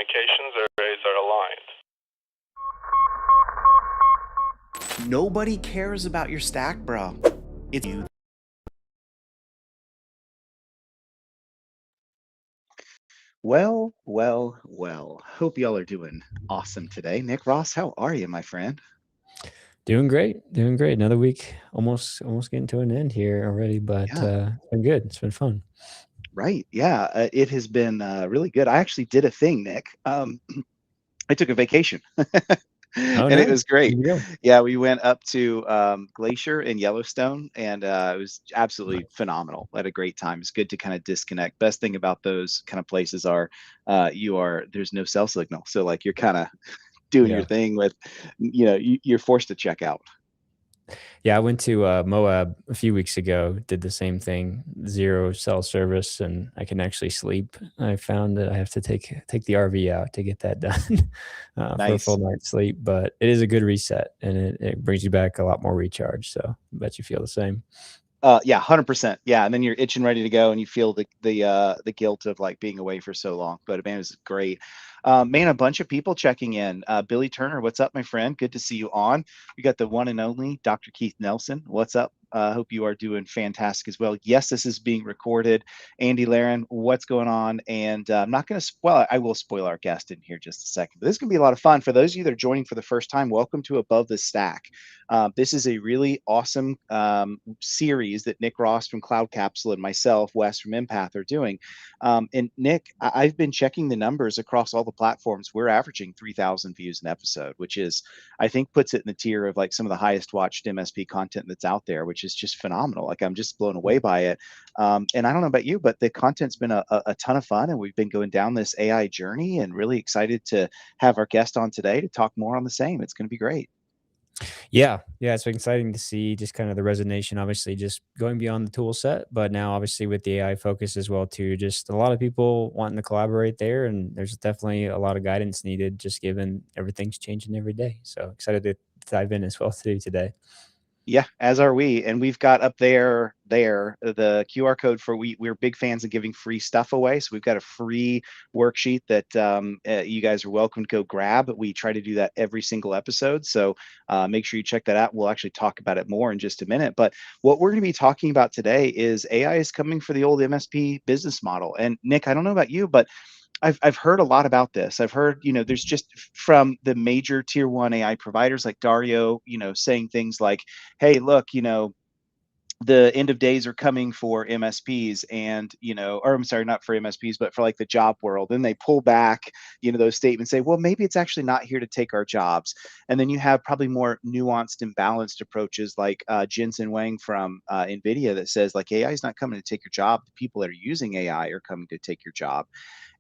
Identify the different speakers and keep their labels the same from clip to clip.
Speaker 1: communications arrays are aligned.
Speaker 2: Nobody cares about your stack, bro. It's you.
Speaker 3: Well. Hope y'all are doing awesome today. Nick Ross, how are you, my friend?
Speaker 4: Doing great. Another week, almost getting to an end here already, but
Speaker 3: Yeah.
Speaker 4: it's been good. It's been fun.
Speaker 3: Right. Yeah. It has been really good. I actually did a thing, Nick. I took a vacation
Speaker 4: Oh,
Speaker 3: and it
Speaker 4: nice.
Speaker 3: was great.
Speaker 4: Where'd you go?
Speaker 3: Yeah, we went up to Glacier in Yellowstone and it was absolutely
Speaker 4: Nice.
Speaker 3: phenomenal. I had a great time. It's good to kind of disconnect. Best thing about those kind of places are there's no cell signal. So like you're kind of doing your
Speaker 4: Yeah.
Speaker 3: thing with, you're forced to check out.
Speaker 4: Yeah, I went to Moab a few weeks ago, did the same thing, zero cell service, and I can actually sleep. I found that I have to take the RV out to get that done for a full
Speaker 3: Nice.
Speaker 4: night's sleep, but it is a good reset and it brings you back a lot more recharge. So I bet you feel the same.
Speaker 3: Yeah, 100%. Yeah, and then you're itching ready to go, and you feel the guilt of like being away for so long. But man, it was great. Man, a bunch of people checking in. Billy Turner, what's up, my friend? Good to see you on. We got the one and only Dr. Keith Nelson. What's up? Hope you are doing fantastic as well. Yes, this is being recorded. Andy Laren, what's going on? And I'm not going to spoil. I will spoil our guest in here just a second. But this is going to be a lot of fun for those of you that are joining for the first time. Welcome to Above the Stack. This is a really awesome series that Nick Ross from Cloud Capsule and myself, Wes from Empath, are doing. And Nick, I've been checking the numbers across all the platforms. We're averaging 3,000 views an episode, which is, I think, puts it in the tier of like some of the highest watched MSP content that's out there, which is just phenomenal. Like I'm just blown away by it. And I don't know about you, but the content's been a ton of fun, and we've been going down this AI journey, and really excited to have our guest on today to talk more on the same. It's going to be great.
Speaker 4: Yeah, it's been exciting to see just kind of the resonation, obviously just going beyond the tool set, but now obviously with the AI focus as well too, just a lot of people wanting to collaborate there, and there's definitely a lot of guidance needed just given everything's changing every day. So excited to dive in as well too today.
Speaker 3: Yeah, as are we. And we've got up there the QR code for we're big fans of giving free stuff away. So we've got a free worksheet that you guys are welcome to go grab. We try to do that every single episode. So make sure you check that out. We'll actually talk about it more in just a minute. But what we're going to be talking about today is AI is coming for the old MSP business model. And Nick, I don't know about you, but I've heard a lot about this. I've heard, there's just from the major tier one AI providers like Dario, saying things like, hey, look, the end of days are coming for MSPs and, or I'm sorry, not for MSPs, but for like the job world. Then they pull back, those statements, say, well, maybe it's actually not here to take our jobs. And then you have probably more nuanced and balanced approaches like Jensen Wang from NVIDIA that says like AI is not coming to take your job. The people that are using AI are coming to take your job.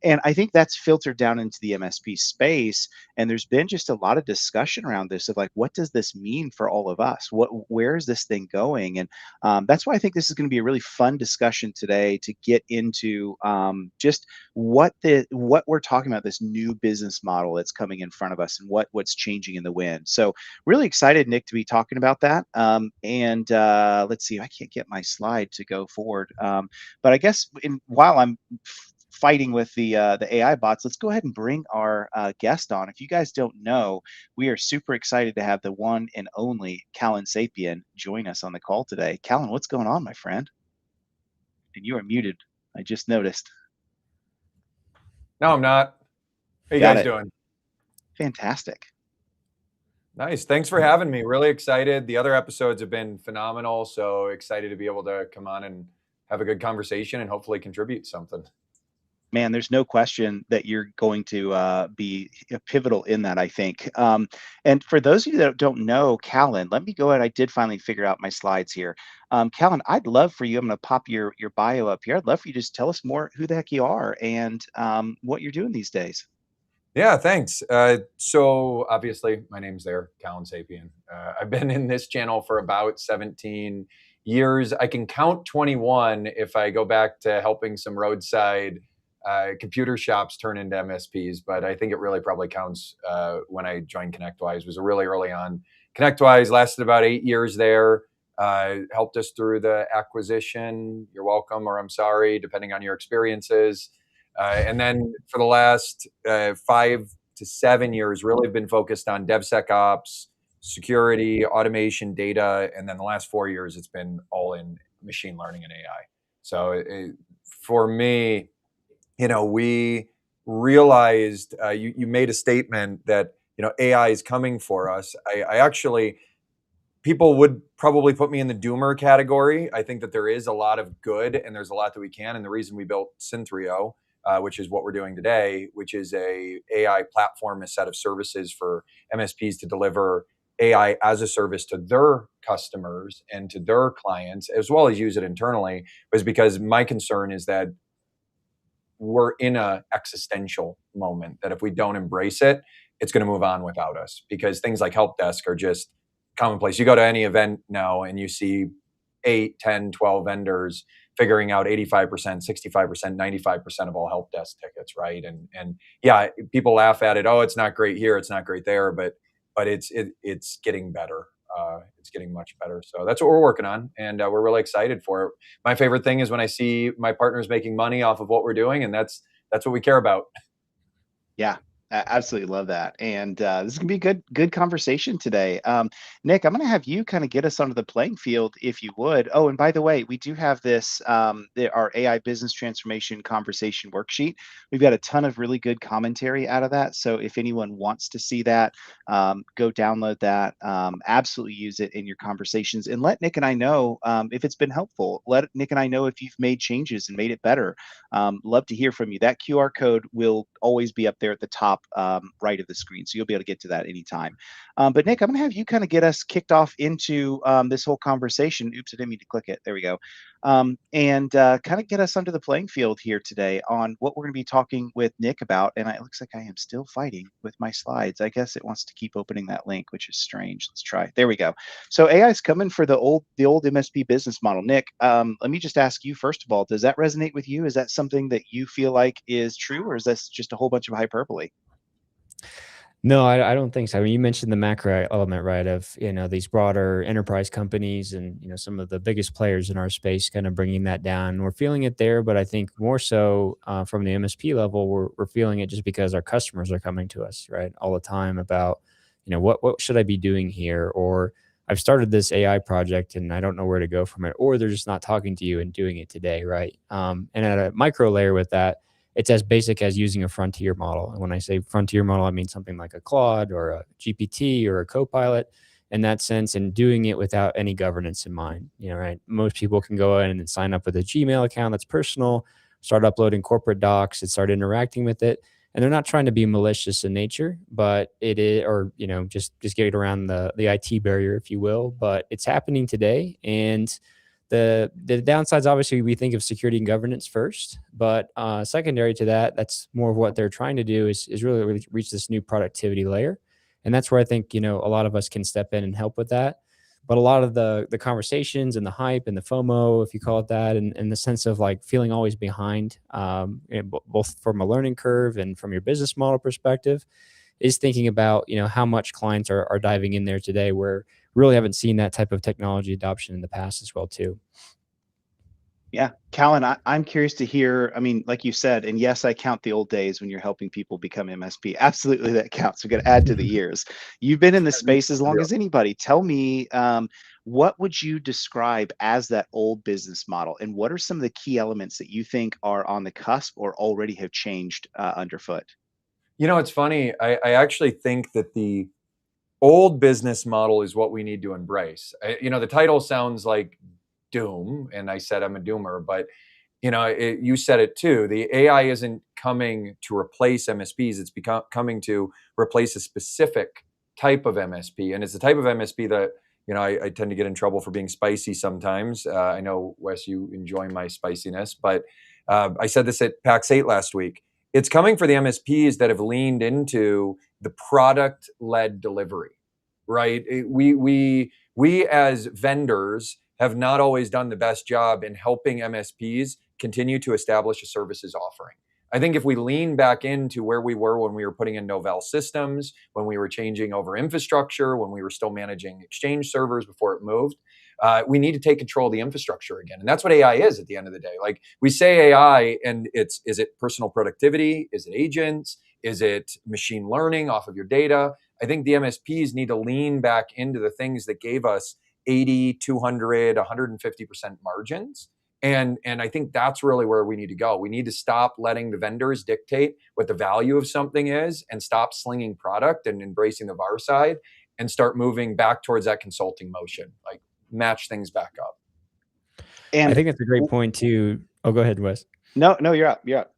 Speaker 3: And I think that's filtered down into the MSP space. And there's been just a lot of discussion around this of like, what does this mean for all of us? Where is this thing going? And that's why I think this is going to be a really fun discussion today to get into just what we're talking about, this new business model that's coming in front of us and what's changing in the wind. So really excited, Nick, to be talking about that. And let's see, I can't get my slide to go forward. But I guess while I'm fighting with the AI bots, let's go ahead and bring our guest on. If you guys don't know, we are super excited to have the one and only Callen Sapien join us on the call today. Callen, what's going on, my friend? And you are muted. I just noticed.
Speaker 5: No, I'm not. How you
Speaker 3: Got
Speaker 5: guys
Speaker 3: it.
Speaker 5: doing?
Speaker 3: Fantastic.
Speaker 5: Nice. Thanks for having me. Really excited. The other episodes have been phenomenal. So excited to be able to come on and have a good conversation and hopefully contribute something.
Speaker 3: Man, there's no question that you're going to be pivotal in that, I think. And for those of you that don't know Callen, let me go ahead. I did finally figure out my slides here. Callen, I'd love for you, I'm going to pop your bio up here. I'd love for you to just tell us more who the heck you are and what you're doing these days.
Speaker 5: Yeah, thanks. So obviously my name's there, Callen Sapien. I've been in this channel for about 17 years. I can count 21 if I go back to helping some roadside computer shops turn into MSPs, but I think it really probably counts when I joined ConnectWise. It was really early on. ConnectWise lasted about 8 years there, helped us through the acquisition. You're welcome, or I'm sorry, depending on your experiences. And then for the last 5 to 7 years, really have been focused on DevSecOps, security, automation, data, and then the last 4 years, it's been all in machine learning and AI. So for me, we realized you made a statement that AI is coming for us. I actually, people would probably put me in the doomer category. I think that there is a lot of good and there's a lot that we can. And the reason we built Synthreo, which is what we're doing today, which is a AI platform, a set of services for MSPs to deliver AI as a service to their customers and to their clients, as well as use it internally, was because my concern is that we're in a existential moment that if we don't embrace it, it's going to move on without us, because things like help desk are just commonplace. You go to any event now and you see 8, 10, 12 vendors figuring out 85%, 65%, 95% of all help desk tickets, right? And yeah, people laugh at it. Oh, it's not great here, it's not great there, but it's getting better. It's getting much better. So that's what we're working on, and we're really excited for it. My favorite thing is when I see my partners making money off of what we're doing, and that's what we care about.
Speaker 3: Yeah, absolutely love that. And this is gonna be a good conversation today. Nick, I'm gonna have you kind of get us onto the playing field if you would. Oh, and by the way, we do have this our AI business transformation conversation worksheet. We've got a ton of really good commentary out of that. So if anyone wants to see that, go download that. Absolutely use it in your conversations and let Nick and I know if it's been helpful. Let Nick and I know if you've made changes and made it better. Love to hear from you. That QR code will always be up there at the top right of the screen, so you'll be able to get to that anytime. But Nick, I'm going to have you kind of get us kicked off into this whole conversation. Oops, I didn't mean to click it. There we go. And kind of get us onto the playing field here today on what we're going to be talking with Nick about. And it looks like I am still fighting with my slides. I guess it wants to keep opening that link, which is strange. Let's try. There we go. So AI is coming for the old MSP business model. Nick, let me just ask you first of all, does that resonate with you? Is that something that you feel like is true, or is this just a whole bunch of hyperbole?
Speaker 4: No, I don't think so. I mean, you mentioned the macro element, right? Of these broader enterprise companies and some of the biggest players in our space, kind of bringing that down. We're feeling it there, but I think more so from the MSP level, we're feeling it just because our customers are coming to us, right, all the time about what should I be doing here, or I've started this AI project and I don't know where to go from it, or they're just not talking to you and doing it today, right? And at a micro layer with that, it's as basic as using a frontier model. And when I say frontier model, I mean something like a Claude or a GPT or a Copilot in that sense, and doing it without any governance in mind. Right? Most people can go in and sign up with a Gmail account that's personal, start uploading corporate docs, and start interacting with it. And they're not trying to be malicious in nature, but it is, or just get around the IT barrier, if you will. But it's happening today, and the downsides, obviously, we think of security and governance first, but secondary to that, that's more of what they're trying to do is really reach this new productivity layer. And that's where I think, a lot of us can step in and help with that. But a lot of the conversations and the hype and the FOMO, if you call it that, and the sense of like feeling always behind, both from a learning curve and from your business model perspective, is thinking about, how much clients are diving in there today, where really haven't seen that type of technology adoption in the past as well too.
Speaker 3: Yeah, Callen, I'm curious to hear. I mean, like you said, and yes, I count the old days when you're helping people become MSP. Absolutely, that counts. We're going to add to the years. You've been in the space as long as anybody. Tell me, what would you describe as that old business model, and what are some of the key elements that you think are on the cusp or already have changed underfoot?
Speaker 5: It's funny. I actually think that the old business model is what we need to embrace. The title sounds like doom, and I said I'm a doomer, but you said it too. The AI isn't coming to replace MSPs; it's coming to replace a specific type of MSP, and it's the type of MSP that I tend to get in trouble for being spicy sometimes. I know, Wes, you enjoy my spiciness, but I said this at PAX 8 last week. It's coming for the MSPs that have leaned into the product-led delivery, right? We as vendors have not always done the best job in helping MSPs continue to establish a services offering. I think if we lean back into where we were when we were putting in Novell systems, when we were changing over infrastructure, when we were still managing Exchange servers before it moved, We need to take control of the infrastructure again. And that's what AI is at the end of the day. Like we say AI, and is it personal productivity? Is it agents? Is it machine learning off of your data? I think the MSPs need to lean back into the things that gave us 80, 200, 150% margins. And I think that's really where we need to go. We need to stop letting the vendors dictate what the value of something is and stop slinging product and embracing the VAR side and start moving back towards that consulting motion, like match things back up.
Speaker 3: And
Speaker 4: I think that's a great point too. Oh, go ahead, Wes.
Speaker 3: no, you're up. You're up.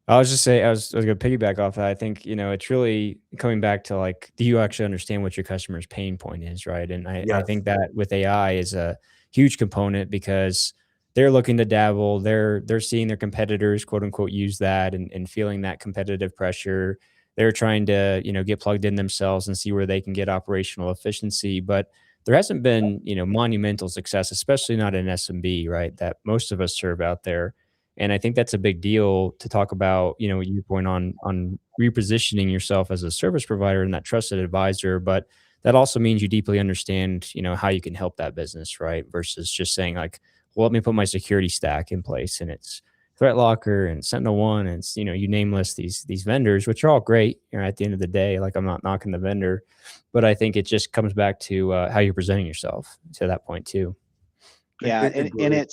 Speaker 4: I was just saying, I was going to piggyback off that. I think, it's really coming back to like, do you actually understand what your customer's pain point is, right? And I
Speaker 5: Yes.
Speaker 4: think that with AI is a huge component because they're looking to dabble. They're seeing their competitors, quote unquote, use that and feeling that competitive pressure. They're trying to, get plugged in themselves and see where they can get operational efficiency. But there hasn't been, monumental success, especially not in SMB, right? That most of us serve out there. And I think that's a big deal to talk about, your point on repositioning yourself as a service provider and that trusted advisor. But that also means you deeply understand, how you can help that business, right? Versus just saying like, well, let me put my security stack in place and it's Threat Locker and SentinelOne and it's, you name list these vendors, which are all great. At the end of the day, like I'm not knocking the vendor, but I think it just comes back to how you're presenting yourself to that point too.
Speaker 3: Yeah, and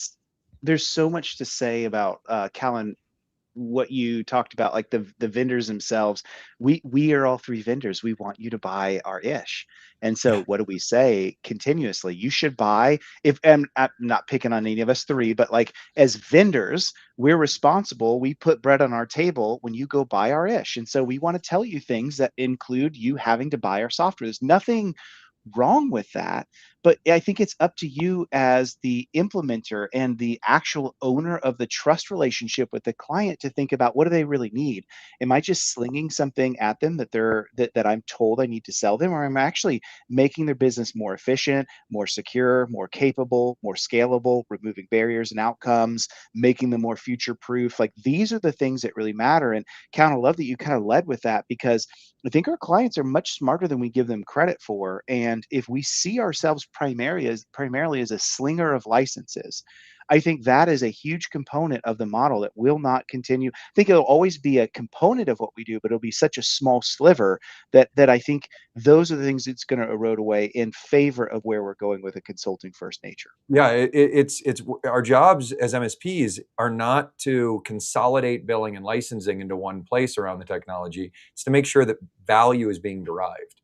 Speaker 3: there's so much to say about Callen, what you talked about, like the vendors themselves. We are all three vendors. We want you to buy our ish. And so what do we say continuously? You should buy, if, and I'm not picking on any of us three, but like as vendors, we're responsible. We put bread on our table when you go buy our ish. And so we want to tell you things that include you having to buy our software. There's nothing wrong with that, but I think it's up to you as the implementer and the actual owner of the trust relationship with the client to think about, what do they really need? Am I just slinging something at them that I'm told I need to sell them, or am I actually making their business more efficient, more secure, more capable, more scalable, removing barriers and outcomes, making them more future proof? Like these are the things that really matter. And Count, I love that you kind of led with that, because I think our clients are much smarter than we give them credit for. And if we see ourselves primarily as a slinger of licenses, I think that is a huge component of the model that will not continue. I think it'll always be a component of what we do, but it'll be such a small sliver that I think those are the things that's going to erode away in favor of where we're going with a consulting first nature.
Speaker 5: Yeah, it's our jobs as MSPs are not to consolidate billing and licensing into one place around the technology. It's to make sure that value is being derived.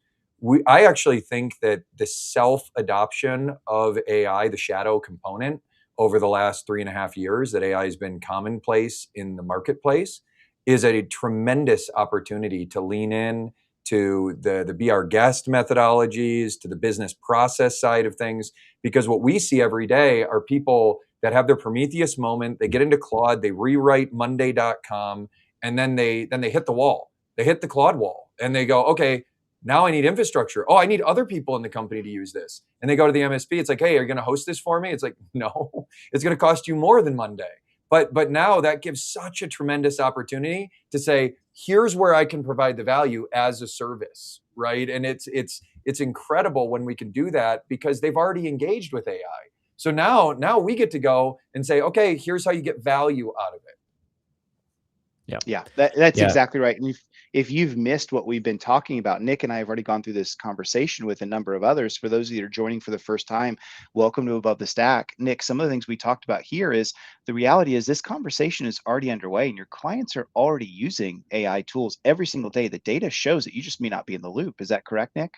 Speaker 5: I actually think that the self-adoption of AI, the shadow component, over the last 3.5 years that AI has been commonplace in the marketplace, is a tremendous opportunity to lean in to the be our guest methodologies, to the business process side of things. Because what we see every day are people that have their Prometheus moment, they get into Claude, they rewrite Monday.com, and then they hit the wall. They hit the Claude wall and they go, okay, now I need infrastructure. Oh, I need other people in the company to use this. And they go to the MSP. It's like, hey, are you going to host this for me? It's like, no, it's going to cost you more than Monday. But now that gives such a tremendous opportunity to say, here's where I can provide the value as a service, right? And it's incredible when we can do that because they've already engaged with AI. So now we get to go and say, okay, here's how you get value out of it.
Speaker 3: Yeah, that's exactly right. And if you've missed what we've been talking about, Nick and I have already gone through this conversation with a number of others. For those of you that are joining for the first time, welcome to Above the Stack. Nick, some of the things we talked about here is the reality is this conversation is already underway and your clients are already using AI tools every single day. The data shows that you just may not be in the loop. Is that correct, Nick?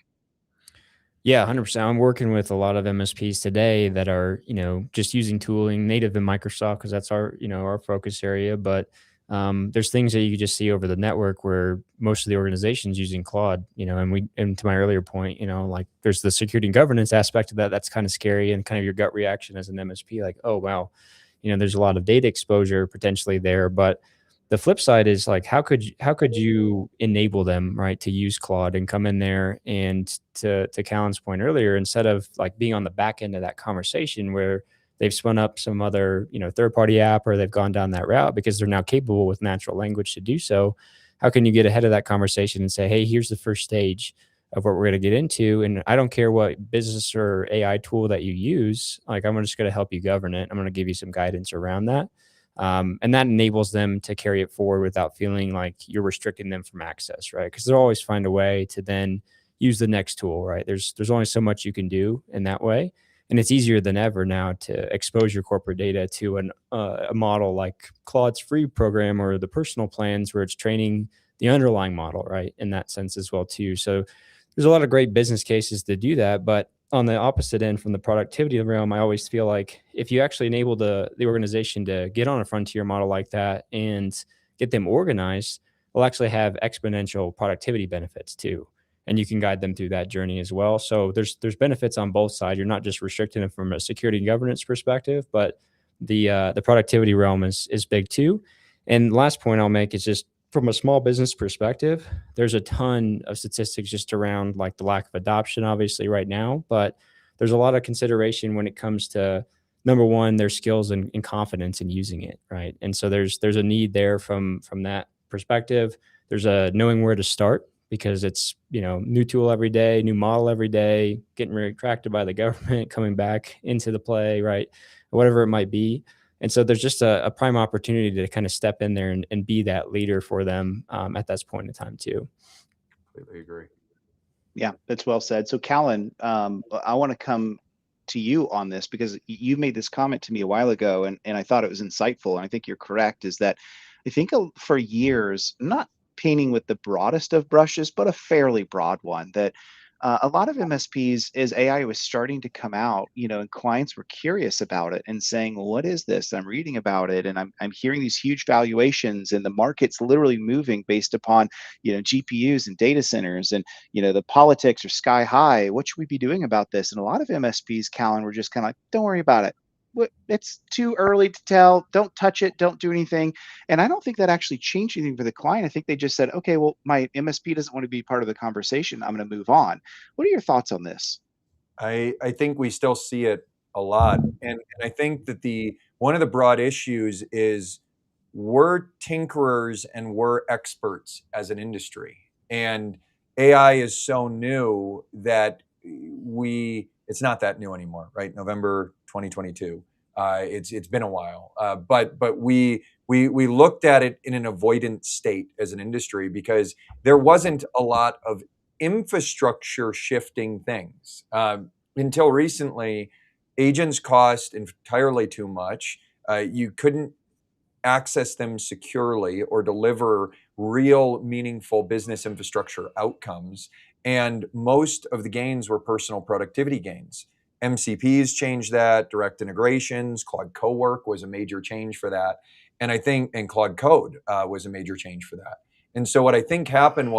Speaker 4: Yeah, 100%. I'm working with a lot of MSPs today that are, just using tooling native in Microsoft because that's our, our focus area. But there's things that you just see over the network where most of the organizations using Claude, and to my earlier point, like there's the security and governance aspect of that. That's kind of scary and kind of your gut reaction as an MSP, like, oh, wow, there's a lot of data exposure potentially there. But the flip side is like, how could you enable them, right, to use Claude and come in there and to Callen's point earlier, instead of like being on the back end of that conversation where they've spun up some other, third-party app or they've gone down that route because they're now capable with natural language to do so. How can you get ahead of that conversation and say, hey, here's the first stage of what we're going to get into. And I don't care what business or AI tool that you use. Like, I'm just going to help you govern it. I'm going to give you some guidance around that. And that enables them to carry it forward without feeling like you're restricting them from access, right? Because they'll always find a way to then use the next tool, right? There's only so much you can do in that way. And it's easier than ever now to expose your corporate data to a model like Claude's free program or the personal plans where it's training the underlying model, right? In that sense as well too. So there's a lot of great business cases to do that. But on the opposite end, from the productivity realm, I always feel like if you actually enable the organization to get on a frontier model like that and get them organized, they'll actually have exponential productivity benefits too. And you can guide them through that journey as well. So there's benefits on both sides. You're not just restricting them from a security and governance perspective, but the productivity realm is big too. And last point I'll make is just from a small business perspective, there's a ton of statistics just around like the lack of adoption, obviously, right now. But there's a lot of consideration when it comes to number one, their skills and confidence in using it, right? And so there's a need there from that perspective. There's a knowing where to start because it's new tool every day, new model every day, getting retracted by the government, coming back into the play, right? Whatever it might be. And so there's just a prime opportunity to kind of step in there and be that leader for them at this point in time too.
Speaker 5: Completely agree.
Speaker 3: Yeah, that's well said. So Callen, I want to come to you on this because you made this comment to me a while ago and I thought it was insightful. And I think you're correct, is that I think for years, not painting with the broadest of brushes, but a fairly broad one, that a lot of MSPs, as AI was starting to come out, and clients were curious about it and saying, well, what is this? I'm reading about it and I'm hearing these huge valuations and the market's literally moving based upon, GPUs and data centers and, the politics are sky high. What should we be doing about this? And a lot of MSPs, Callen, were just kind of like, don't worry about it. It's too early to tell. Don't touch it. Don't do anything. And I don't think that actually changed anything for the client. I think they just said, okay, well, my MSP doesn't want to be part of the conversation. I'm going to move on. What are your thoughts on this?
Speaker 5: I think we still see it a lot. And I think that one of the broad issues is we're tinkerers and we're experts as an industry. And AI is so new that it's not that new anymore, right? November 2022. It's been a while, but we looked at it in an avoidant state as an industry because there wasn't a lot of infrastructure shifting things. Until recently, agents cost entirely too much. You couldn't access them securely or deliver real meaningful business infrastructure outcomes. And most of the gains were personal productivity gains. MCPs changed that, direct integrations, Claude Cowork was a major change for that. And Claude Code was a major change for that. And so what I think happened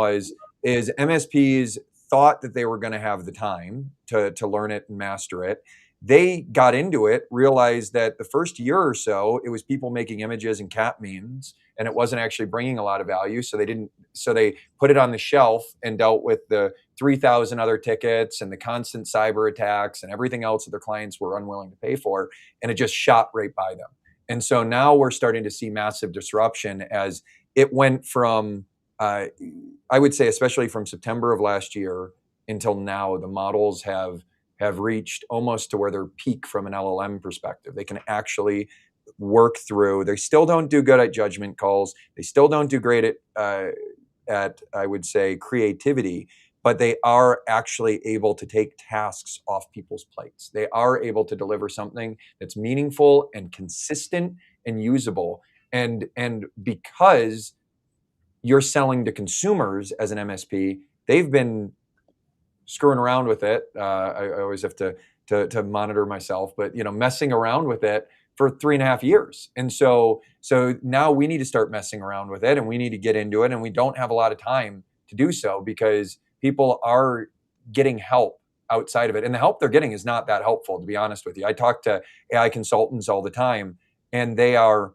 Speaker 5: is MSPs thought that they were going to have the time to learn it and master it. They got into it, realized that the first year or so, it was people making images and cat memes, and it wasn't actually bringing a lot of value. So they put it on the shelf and dealt with the 3,000 other tickets and the constant cyber attacks and everything else that their clients were unwilling to pay for. And it just shot right by them. And so now we're starting to see massive disruption as it went from, I would say, especially from September of last year until now, the models have reached almost to where they're peak from an LLM perspective. They can actually work through. They still don't do good at judgment calls. They still don't do great at I would say creativity, but they are actually able to take tasks off people's plates. They are able to deliver something that's meaningful and consistent and usable. And because you're selling to consumers as an MSP, they've been screwing around with it. I always have to monitor myself, but messing around with it for 3.5 years. And so now we need to start messing around with it and we need to get into it. And we don't have a lot of time to do so because people are getting help outside of it. And the help they're getting is not that helpful, to be honest with you. I talk to AI consultants all the time and they are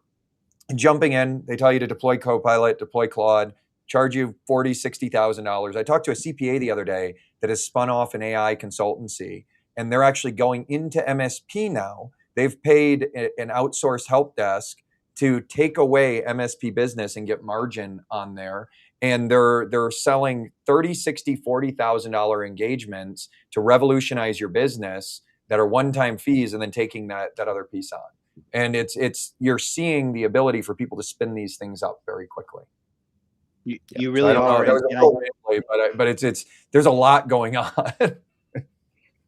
Speaker 5: jumping in. They tell you to deploy Copilot, deploy Claude, charge you $40,000, $60,000. I talked to a CPA the other day that has spun off an AI consultancy, and they're actually going into MSP now. They've paid an outsourced help desk to take away MSP business and get margin on there. and they're selling 30, 60, $40,000 engagements to revolutionize your business that are one-time fees, and then taking that other piece on. And it's you're seeing the ability for people to spin these things up very quickly.
Speaker 3: You
Speaker 5: So
Speaker 3: really
Speaker 5: I don't know,
Speaker 3: are.
Speaker 5: that was a little rambly, but it's there's a lot going on.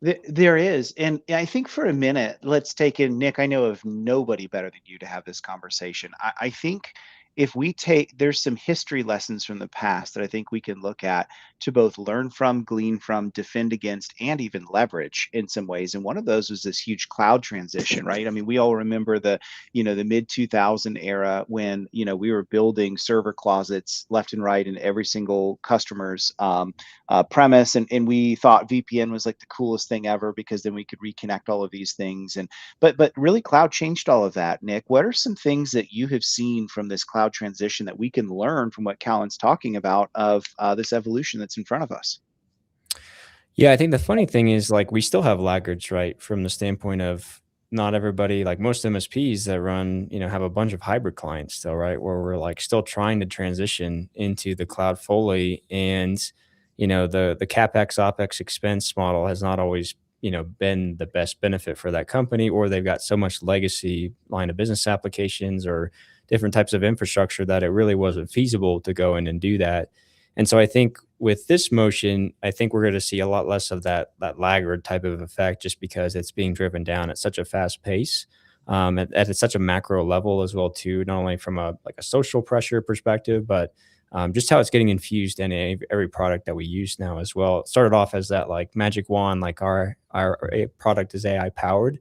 Speaker 3: There is. And I think for a minute, let's take in Nick. I know of nobody better than you to have this conversation. I think if we take, there's some history lessons from the past that I think we can look at to both learn from, glean from, defend against, and even leverage in some ways. And one of those was this huge cloud transition, right? I mean, we all remember the mid 2000 era when, we were building server closets left and right in every single customer's premise, and we thought VPN was like the coolest thing ever because then we could reconnect all of these things. And but really, cloud changed all of that. Nick, what are some things that you have seen from this cloud transition that we can learn from what Callen's talking about of this evolution that's in front of us?
Speaker 4: Yeah, I think the funny thing is like we still have laggards, right? From the standpoint of not everybody, like most MSPs that run, have a bunch of hybrid clients still, right? Where we're like still trying to transition into the cloud fully. And, the CapEx, OpEx expense model has not always, been the best benefit for that company, or they've got so much legacy line of business applications or different types of infrastructure that it really wasn't feasible to go in and do that. And so I think with this motion, I think we're going to see a lot less of that laggard type of effect, just because it's being driven down at such a fast pace, at such a macro level as well too, not only from a social pressure perspective, but just how it's getting infused in every product that we use now as well. It started off as that like magic wand, like our product is AI powered,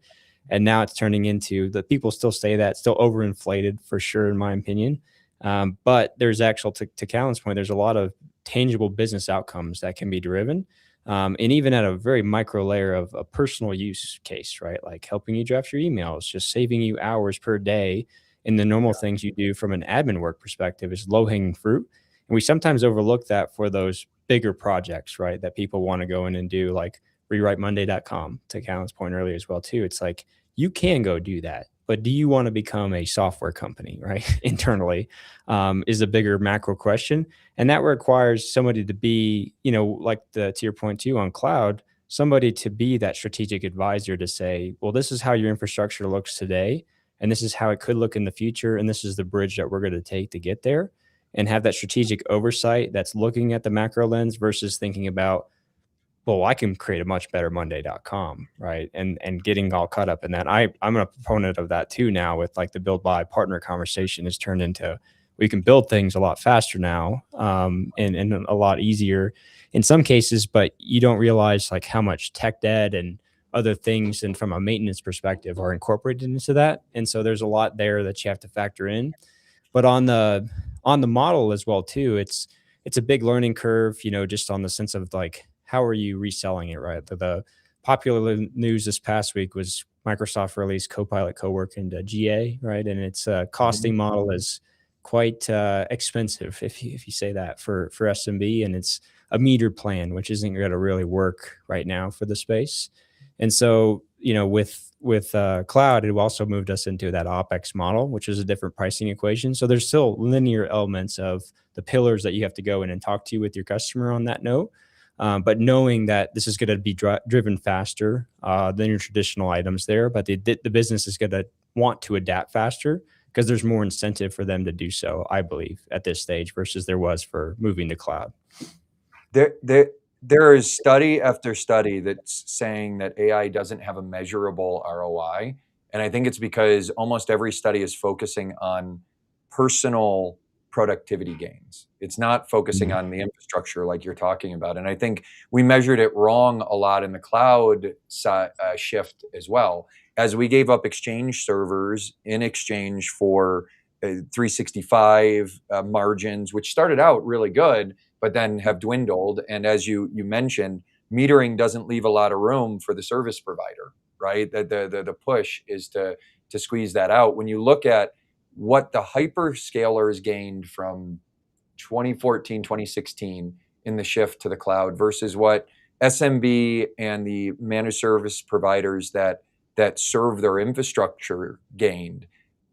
Speaker 4: and now it's turning into, the people still say that, still overinflated for sure, in my opinion. But there's actual, to Callen's point, there's a lot of tangible business outcomes that can be driven. And even at a very micro layer of a personal use case, right? Like helping you draft your emails, just saving you hours per day in the normal things you do from an admin work perspective is low hanging fruit. And we sometimes overlook that for those bigger projects, right? That people want to go in and do, like rewritemonday.com, to Callen's point earlier as well, too. It's like, you can go do that, but do you want to become a software company, right? Internally, is a bigger macro question. And that requires somebody to be, to your point too, on cloud, somebody to be that strategic advisor to say, well, this is how your infrastructure looks today, and this is how it could look in the future, and this is the bridge that we're going to take to get there, and have that strategic oversight that's looking at the macro lens versus thinking about, well, I can create a much better Monday.com, right? And getting all caught up in that. I'm a proponent of that too now, with like the build buy partner conversation has turned into, we can build things a lot faster now, and a lot easier in some cases, but you don't realize like how much tech debt and other things, and from a maintenance perspective, are incorporated into that. And so there's a lot there that you have to factor in. But on the model as well too, it's a big learning curve, just on the sense of like, how are you reselling it, right? The popular news this past week was Microsoft released Copilot Cowork into GA, right? And its costing model is quite expensive, if you say that, for SMB, and it's a metered plan, which isn't going to really work right now for the space. And so, with cloud, it also moved us into that OpEx model, which is a different pricing equation. So there's still linear elements of the pillars that you have to go in and talk to with your customer on that note. But knowing that this is going to be driven faster than your traditional items there, but the business is going to want to adapt faster because there's more incentive for them to do so, I believe, at this stage versus there was for moving to cloud.
Speaker 5: There is study after study that's saying that AI doesn't have a measurable ROI. And I think it's because almost every study is focusing on personal productivity gains. It's not focusing on the infrastructure like you're talking about. And I think we measured it wrong a lot in the cloud shift as well, as we gave up Exchange servers in exchange for 365 margins, which started out really good, but then have dwindled. And as you mentioned, metering doesn't leave a lot of room for the service provider, right? The push is to squeeze that out. When you look at what the hyperscalers gained from 2014, 2016 in the shift to the cloud versus what SMB and the managed service providers that serve their infrastructure gained,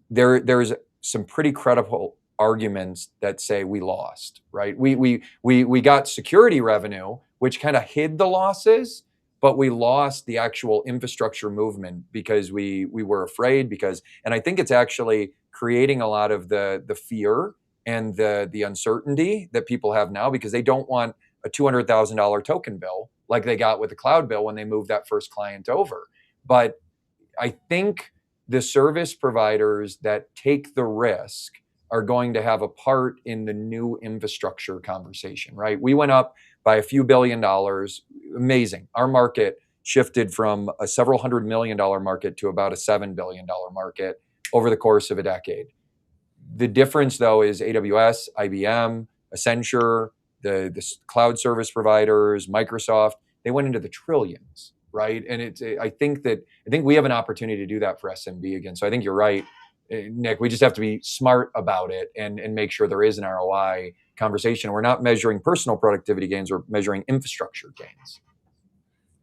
Speaker 5: there's some pretty credible arguments that say we lost, right? We got security revenue, which kind of hid the losses, but we lost the actual infrastructure movement because we were afraid and I think it's actually creating a lot of the fear and the uncertainty that people have now because they don't want a $200,000 token bill like they got with the cloud bill when they moved that first client over. But I think the service providers that take the risk are going to have a part in the new infrastructure conversation, right? We went up by a few $1 billion. Amazing. Our market shifted from a several $100 million market to about a $7 billion market over the course of a decade. The difference, though, is AWS, IBM, Accenture, the cloud service providers, Microsoft, they went into the trillions, right? And I think we have an opportunity to do that for SMB again. So I think you're right, Nick. We just have to be smart about it and make sure there is an ROI conversation. We're not measuring personal productivity gains; we're measuring infrastructure gains.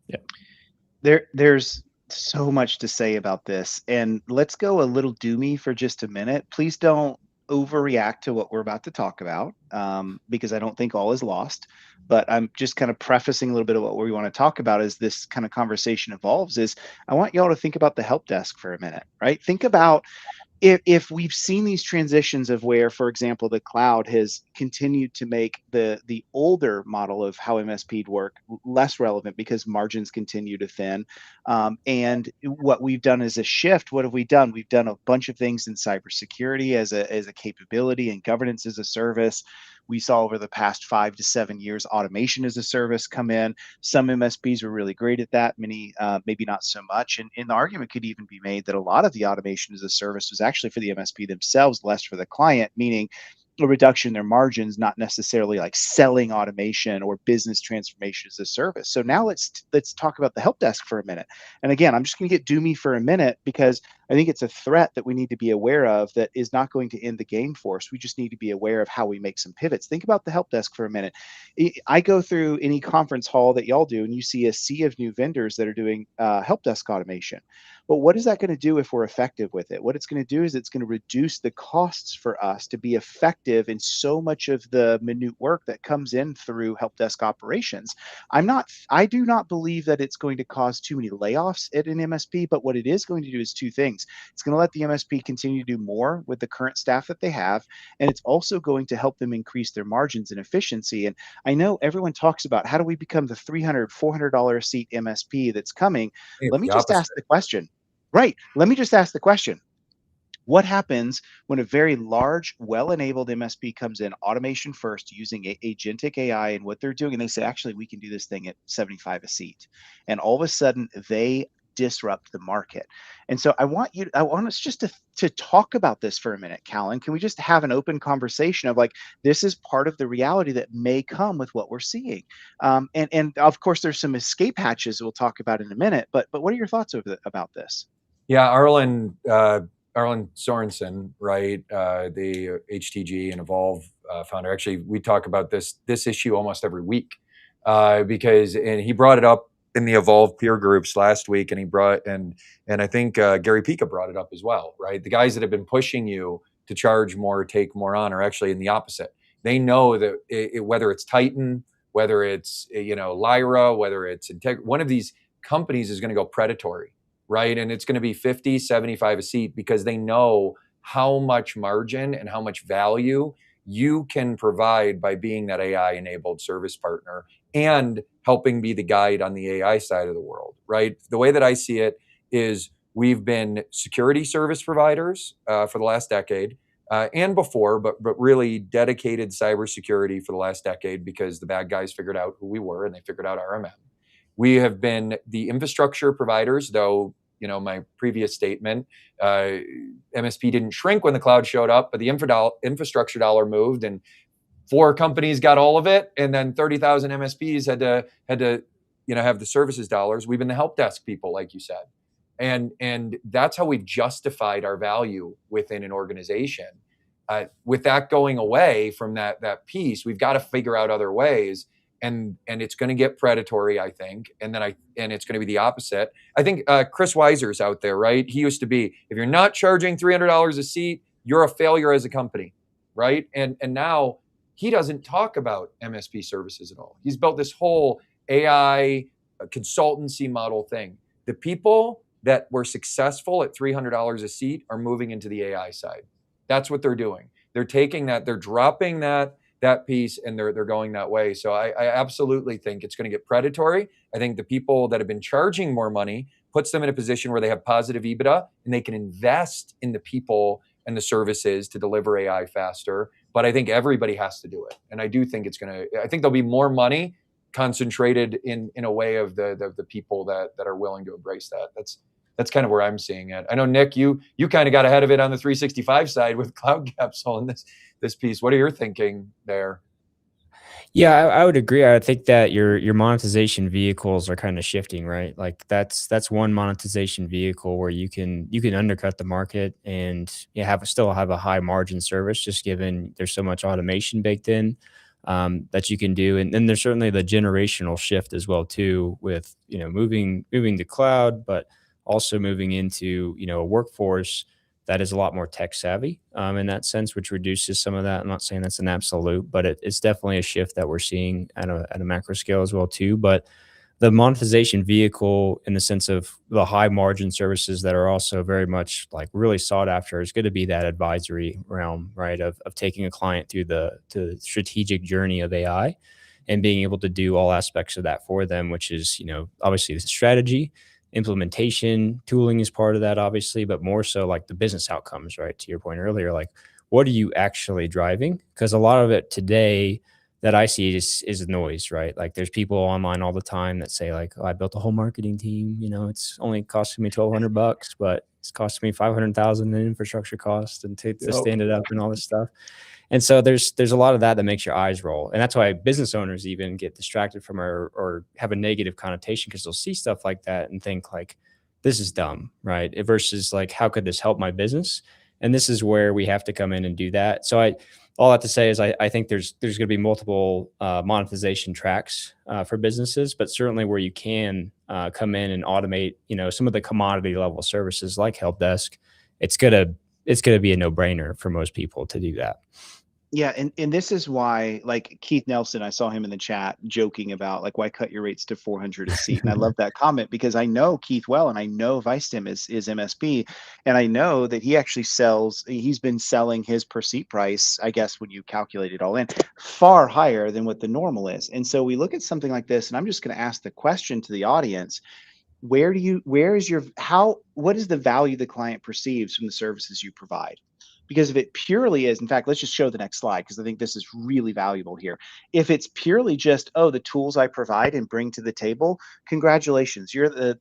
Speaker 3: Yeah, there's so much to say about this, and let's go a little doomy for just a minute. Please don't overreact to what we're about to talk about, because I don't think all is lost. But I'm just kind of prefacing a little bit of what we want to talk about as this kind of conversation evolves. Is I want y'all to think about the help desk for a minute, right? Think about if we've seen these transitions of where, for example, the cloud has continued to make the older model of how MSP'd work less relevant because margins continue to thin. And what we've done is a shift. What have we done? We've done a bunch of things in cybersecurity as a capability and governance as a service. We saw over the past 5 to 7 years, automation as a service come in. Some MSPs were really great at that, many maybe not so much. And the argument could even be made that a lot of the automation as a service was actually for the MSP themselves, less for the client, meaning a reduction in their margins, not necessarily like selling automation or business transformation as a service. So now let's talk about the help desk for a minute. And again, I'm just going to get doomy for a minute because I think it's a threat that we need to be aware of that is not going to end the game for us. We just need to be aware of how we make some pivots. Think about the help desk for a minute. I go through any conference hall that y'all do, and you see a sea of new vendors that are doing help desk automation. But what is that going to do if we're effective with it? What it's going to do is it's going to reduce the costs for us to be effective in so much of the minute work that comes in through help desk operations. I do not believe that it's going to cause too many layoffs at an MSP, but what it is going to do is two things. It's going to let the MSP continue to do more with the current staff that they have, and it's also going to help them increase their margins and efficiency. And I know everyone talks about how do we become the $300, $400 a seat MSP that's coming. Let me just ask the question. Right. Let me just ask the question. What happens when a very large, well-enabled MSP comes in, automation first, using agentic AI and what they're doing, and they say, actually, we can do this thing at 75 a seat. And all of a sudden, they disrupt the market. And so I want us just to talk about this for a minute, Callen. Can we just have an open conversation of like, this is part of the reality that may come with what we're seeing. And of course, there's some escape hatches we'll talk about in a minute, but what are your thoughts about this?
Speaker 5: Yeah, Arlen Sorensen, right? The HTG and Evolve founder. Actually, we talk about this issue almost every week because he brought it up in the Evolve peer groups last week, and I think Gary Pica brought it up as well, right? The guys that have been pushing you to charge more, take more on, are actually in the opposite. They know that whether it's Titan, whether it's Lyra, whether it's one of these companies is going to go predatory. Right. And it's going to be 50, 75 a seat because they know how much margin and how much value you can provide by being that AI enabled service partner and helping be the guide on the AI side of the world. Right. The way that I see it is we've been security service providers for the last decade and before, but really dedicated cybersecurity for the last decade because the bad guys figured out who we were and they figured out RMM. We have been the infrastructure providers, though, my previous statement, MSP didn't shrink when the cloud showed up, but the infrastructure dollar moved and 4 companies got all of it. And then 30,000 MSPs had to have the services dollars. We've been the help desk people, like you said. And that's how we've justified our value within an organization. With that going away from that piece, we've got to figure out other ways. And it's going to get predatory, I think. And it's going to be the opposite. I think Chris Weiser's out there, right? He used to be, if you're not charging $300 a seat, you're a failure as a company. right? And now he doesn't talk about MSP services at all. He's built this whole AI consultancy model thing. The people that were successful at $300 a seat are moving into the AI side. That's what they're doing. They're taking that, they're dropping that piece, and they're going that way. So I absolutely think it's going to get predatory. I think the people that have been charging more money puts them in a position where they have positive EBITDA and they can invest in the people and the services to deliver AI faster. But I think everybody has to do it. And I do think I think there'll be more money concentrated in a way of the people that are willing to embrace that. That's kind of where I'm seeing it. I know, Nick, you kind of got ahead of it on the 365 side with Cloud Capsule in this piece. What are your thinking there?
Speaker 4: Yeah, I would agree. I think that your monetization vehicles are kind of shifting, right? Like that's one monetization vehicle where you can undercut the market and you still have a high margin service, just given there's so much automation baked in that you can do. And then there's certainly the generational shift as well too, with moving to cloud, but also moving into a workforce that is a lot more tech savvy in that sense, which reduces some of that. I'm not saying that's an absolute, but it's definitely a shift that we're seeing at a macro scale as well too. But the monetization vehicle, in the sense of the high margin services that are also very much like really sought after, is going to be that advisory realm, right? Of taking a client through the strategic journey of AI and being able to do all aspects of that for them, which is obviously the strategy. Implementation tooling is part of that, obviously, but more so like the business outcomes, right? To your point earlier, like what are you actually driving? Because a lot of it today that I see is noise, right? Like there's people online all the time that say like, oh, I built a whole marketing team, it's only costing me $1,200, but it's costing me 500,000 in infrastructure costs and to stand it up and all this stuff. And so there's a lot of that makes your eyes roll. And that's why business owners even get distracted from or have a negative connotation, because they'll see stuff like that and think like, this is dumb, right? Versus like, how could this help my business? And this is where we have to come in and do that. So all I have to say is I think there's going to be multiple monetization tracks for businesses, but certainly where you can come in and automate, some of the commodity level services like help desk, it's gonna be a no brainer for most people to do that.
Speaker 3: Yeah, and this is why, like Keith Nelson, I saw him in the chat joking about like, why cut your rates to 400 a seat? And I love that comment because I know Keith well, and I know Vicestim is MSP, and I know that he actually he's been selling his per seat price, I guess when you calculate it all in, far higher than what the normal is. And so we look at something like this, and I'm just going to ask the question to the audience: what is the value the client perceives from the services you provide? Because if it purely is, in fact, let's just show the next slide, because I think this is really valuable here. If it's purely just, the tools I provide and bring to the table, congratulations, you're in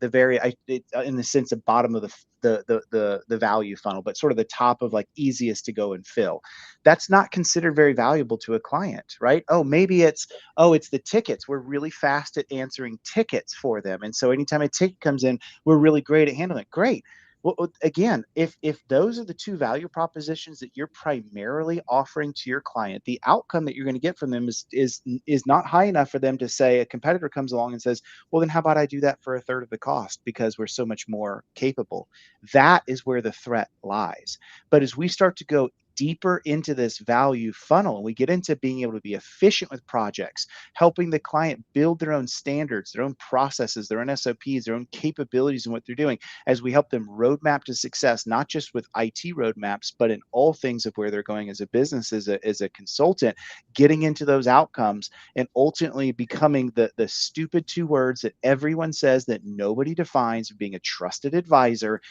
Speaker 3: the sense of bottom of the value funnel, but sort of the top of like easiest to go and fill. That's not considered very valuable to a client, right? Maybe it's the tickets. We're really fast at answering tickets for them, and so anytime a ticket comes in, we're really great at handling it. Great. Well, again, if those are the two value propositions that you're primarily offering to your client, the outcome that you're going to get from them is not high enough for them to say, a competitor comes along and says, well, then how about I do that for a third of the cost because we're so much more capable. That is where the threat lies. But as we start to go deeper into this value funnel, and we get into being able to be efficient with projects, helping the client build their own standards, their own processes, their own SOPs, their own capabilities in what they're doing, as we help them roadmap to success, not just with IT roadmaps, but in all things of where they're going as a business, as a consultant, getting into those outcomes and ultimately becoming the stupid two words that everyone says that nobody defines, being a trusted advisor.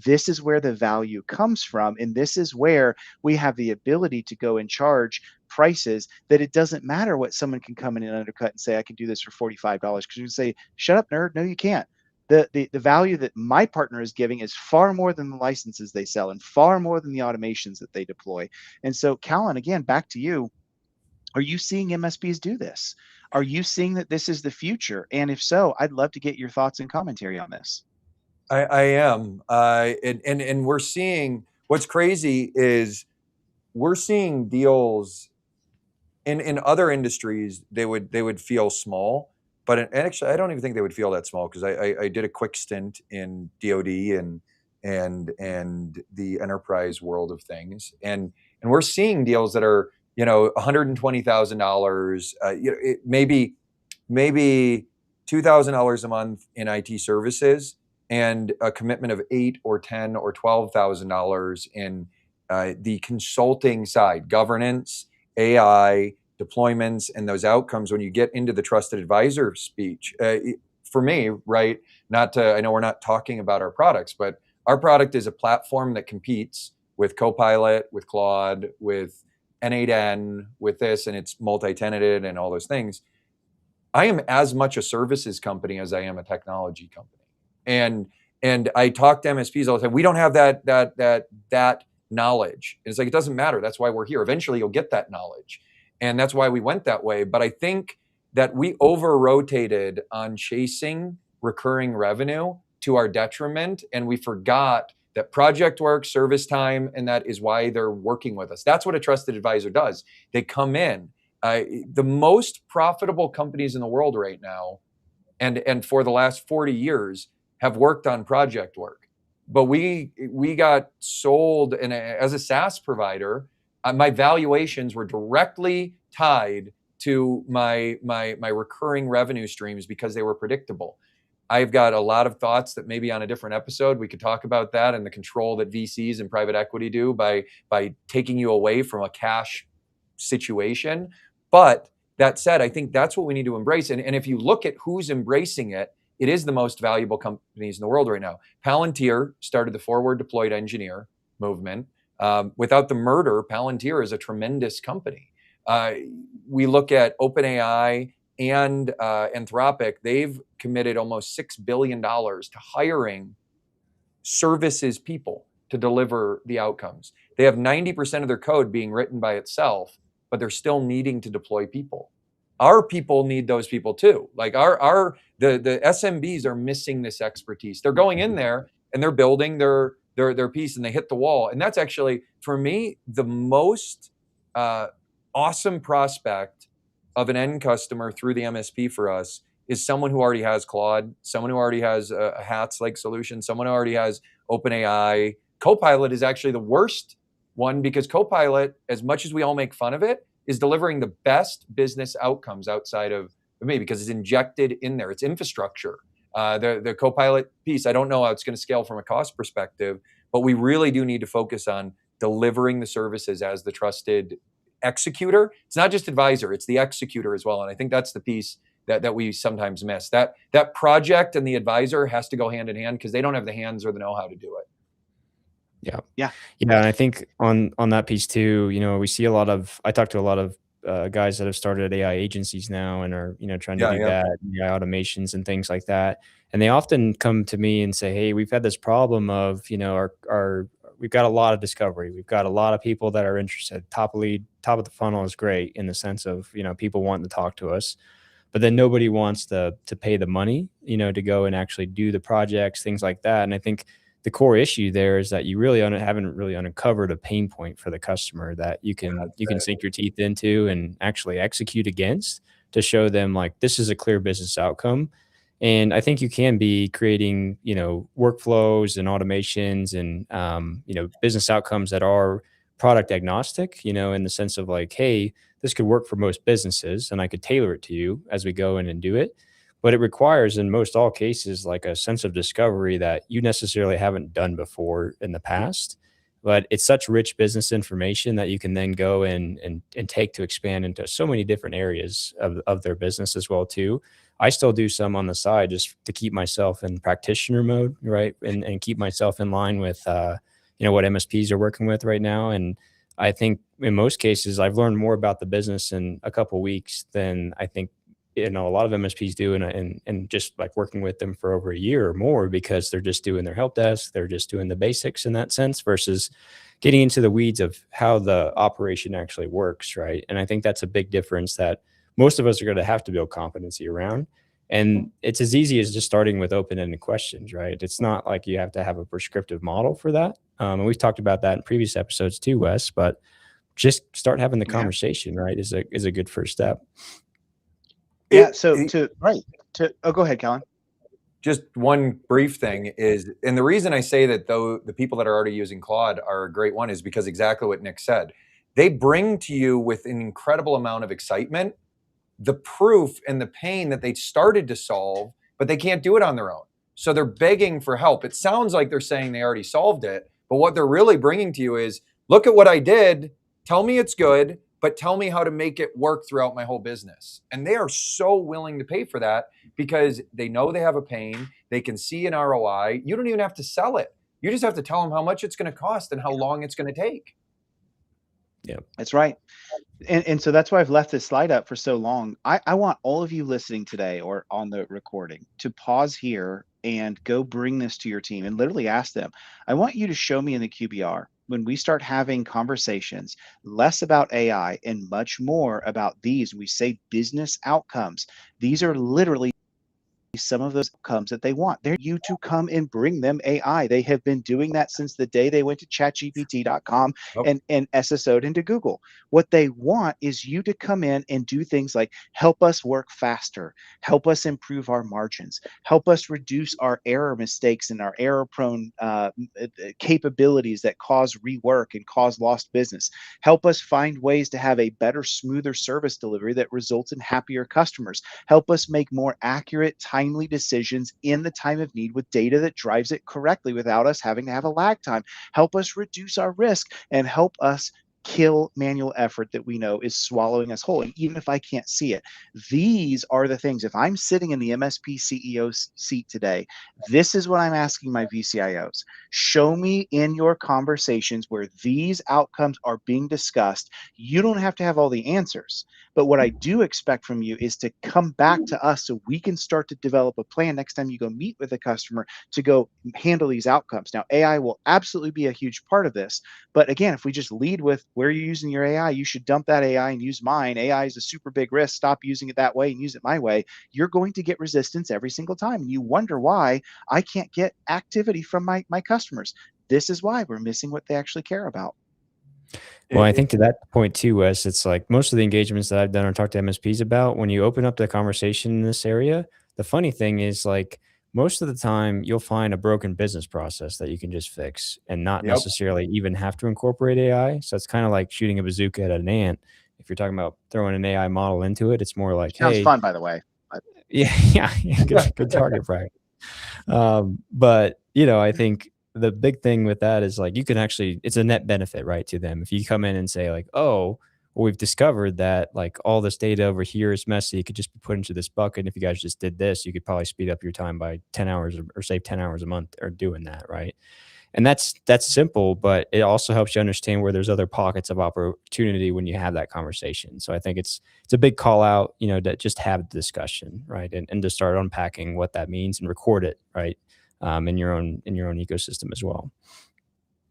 Speaker 3: This is where the value comes from. And this is where we have the ability to go and charge prices that it doesn't matter what someone can come in and undercut and say, I can do this for $45. Because you can say, shut up, nerd. No, you can't. The value that my partner is giving is far more than the licenses they sell and far more than the automations that they deploy. And so, Callen, again, back to you. Are you seeing MSPs do this? Are you seeing that this is the future? And if so, I'd love to get your thoughts and commentary on this.
Speaker 5: I am, and we're seeing, what's crazy is we're seeing deals in other industries. They would feel small, but actually I don't even think they would feel that small, because I did a quick stint in DoD and the enterprise world of things, and And we're seeing deals that are, $120,000, maybe $2,000 a month in IT services, and a commitment of $8 or $10 or $12,000 in the consulting side, governance, AI, deployments, and those outcomes. When you get into the trusted advisor speech, for me, right? I know we're not talking about our products, but our product is a platform that competes with Copilot, with Claude, with N8N, with this, and it's multi-tenanted and all those things. I am as much a services company as I am a technology company. And I talk to MSPs all the time. We don't have that knowledge. And it's like, it doesn't matter. That's why we're here. Eventually you'll get that knowledge. And that's why we went that way. But I think that we over-rotated on chasing recurring revenue to our detriment. And we forgot that project work, service time, and that is why they're working with us. That's what a trusted advisor does. They come in. The most profitable companies in the world right now, and for the last 40 years, have worked on project work. But we got sold, and as a SaaS provider, my valuations were directly tied to my recurring revenue streams because they were predictable. I've got a lot of thoughts that maybe on a different episode we could talk about that, and the control that VCs and private equity do by taking you away from a cash situation. But that said, I think that's what we need to embrace. And if you look at who's embracing it, it is the most valuable companies in the world right now. Palantir started the forward deployed engineer movement. Without the murder, Palantir is a tremendous company. We look at OpenAI and Anthropic. They've committed almost $6 billion to hiring services people to deliver the outcomes. They have 90% of their code being written by itself, but they're still needing to deploy people. Our people need those people too. Like the SMBs are missing this expertise. They're going in there and they're building their piece, and they hit the wall. And that's actually, for me, the most awesome prospect of an end customer through the MSP for us is someone who already has Claude, someone who already has a HATS-like solution, someone who already has OpenAI. Copilot is actually the worst one, because Copilot, as much as we all make fun of it, is delivering the best business outcomes outside of me because it's injected in there. It's infrastructure. The Copilot piece, I don't know how it's going to scale from a cost perspective, but we really do need to focus on delivering the services as the trusted executor. It's not just advisor, it's the executor as well. And I think that's the piece that we sometimes miss. That project and the advisor has to go hand in hand because they don't have the hands or the know-how to do it.
Speaker 4: Yeah. And I think on that piece too, we see I talk to a lot of guys that have started AI agencies now and are, trying to do that, AI automations and things like that. And they often come to me and say, hey, we've had this problem of, we've got a lot of discovery. We've got a lot of people that are interested. Top of the funnel is great in the sense of, people wanting to talk to us, but then nobody wants to pay the money, to go and actually do the projects, things like that. And I think the core issue there is that you really haven't really uncovered a pain point for the customer that you can sink your teeth into and actually execute against to show them like this is a clear business outcome. And I think you can be creating, workflows and automations and business outcomes that are product agnostic, in the sense of like, hey, this could work for most businesses and I could tailor it to you as we go in and do it. But it requires, in most all cases, like a sense of discovery that you necessarily haven't done before in the past. But it's such rich business information that you can then go and take to expand into so many different areas of their business as well too. I still do some on the side just to keep myself in practitioner mode, right? And keep myself in line with what MSPs are working with right now. And I think in most cases, I've learned more about the business in a couple of weeks than I think a lot of MSPs do, and just like working with them for over a year or more, because they're just doing their help desk, they're just doing the basics in that sense versus getting into the weeds of how the operation actually works, right? And I think that's a big difference that most of us are going to have to build competency around. And it's as easy as just starting with open-ended questions, right? It's not like you have to have a prescriptive model for that. And we've talked about that in previous episodes too, Wes, but just start having the conversation, right, is a good first step.
Speaker 3: Yeah. Go ahead, Callen.
Speaker 5: Just one brief thing is, and the reason I say that though the people that are already using Claude are a great one is because exactly what Nick said. they bring to you with an incredible amount of excitement the proof and the pain that they started to solve, but they can't do it on their own. So they're begging for help. It sounds like they're saying they already solved it, but what they're really bringing to you is, look at what I did. Tell me it's good, but tell me how to make it work throughout my whole business. And they are so willing to pay for that because they know they have a pain. They can see an ROI. You don't even have to sell it. You just have to tell them how much it's going to cost and how long it's going to take.
Speaker 3: Yeah, that's right. And so that's why I've left this slide up for so long. I want all of you listening today or on the recording to pause here and go bring this to your team and literally ask them, I want you to show me in the QBR when we start having conversations less about AI and much more about these. We say business outcomes. These are literally some of those outcomes that they want. They're you to come and bring them AI. They have been doing that since the day they went to chatgpt.com and SSO'd into Google. What they want is you to come in and do things like help us work faster, help us improve our margins, help us reduce our error mistakes and our error prone capabilities that cause rework and cause lost business, help us find ways to have a better, smoother service delivery that results in happier customers, help us make more accurate, timely decisions in the time of need with data that drives it correctly without us having to have a lag time, help us reduce our risk, and help us kill manual effort that we know is swallowing us whole. And even if I can't see it, these are the things. If I'm sitting in the MSP CEO seat today, this is what I'm asking my VCIOs. Show me in your conversations where these outcomes are being discussed. You don't have to have all the answers, but what I do expect from you is to come back to us so we can start to develop a plan next time you go meet with a customer to go handle these outcomes. Now, AI will absolutely be a huge part of this, but again, if we just lead with where you're using your AI, you should dump that AI and use mine. AI is a super big risk. Stop using it that way and use it my way. You're going to get resistance every single time. And you wonder why I can't get activity from my customers. This is why we're missing what they actually care about.
Speaker 4: Well, I think to that point too, Wes, it's like most of the engagements that I've done or talked to MSPs about, when you open up the conversation in this area, the funny thing is like most of the time you'll find a broken business process that you can just fix and not necessarily even have to incorporate AI. So it's kind of like shooting a bazooka at an ant. If you're talking about throwing an AI model into it, it's more like,
Speaker 3: Sounds
Speaker 4: hey,
Speaker 3: fun, by the way.
Speaker 4: yeah, good target practice. But you know, I think the big thing with that is like you can actually, it's a net benefit, right, to them. If you come in and say like, oh, well, we've discovered that like all this data over here is messy, it could just be put into this bucket. And if you guys just did this, you could probably speed up your time by 10 hours or save 10 hours a month or doing that, right? And that's simple, but it also helps you understand where there's other pockets of opportunity when you have that conversation. So I think it's a big call out, you know, to just have the discussion, right, and to start unpacking what that means and record it, right, in your own ecosystem as well.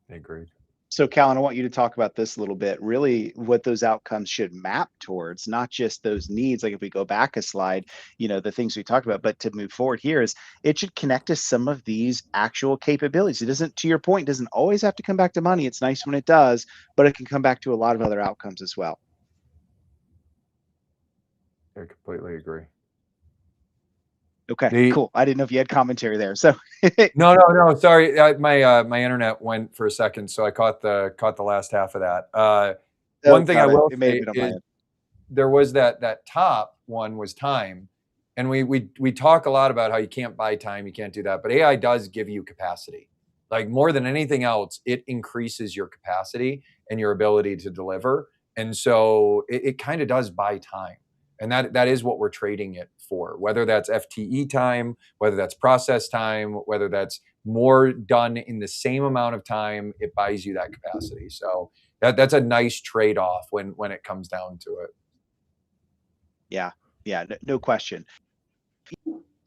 Speaker 5: I agree.
Speaker 3: So, Callen, I want you to talk about this a little bit, really what those outcomes should map towards, not just those needs. Like if we go back a slide, you know, the things we talked about, but to move forward here is it should connect to some of these actual capabilities. It doesn't, to your point, doesn't always have to come back to money. It's nice when it does, but it can come back to a lot of other outcomes as well.
Speaker 5: I completely agree.
Speaker 3: Okay, cool. I didn't know if you had commentary there. So
Speaker 5: no. Sorry, my internet went for a second, so I caught the last half of that. One thing I will say is there was that top one was time, and we talk a lot about how you can't buy time, you can't do that, but AI does give you capacity. Like more than anything else, it increases your capacity and your ability to deliver, and so it kind of does buy time. And that is what we're trading it for, whether that's FTE time, whether that's process time, whether that's more done in the same amount of time, it buys you that capacity. So that's a nice trade-off when it comes down to it.
Speaker 3: Yeah, no question.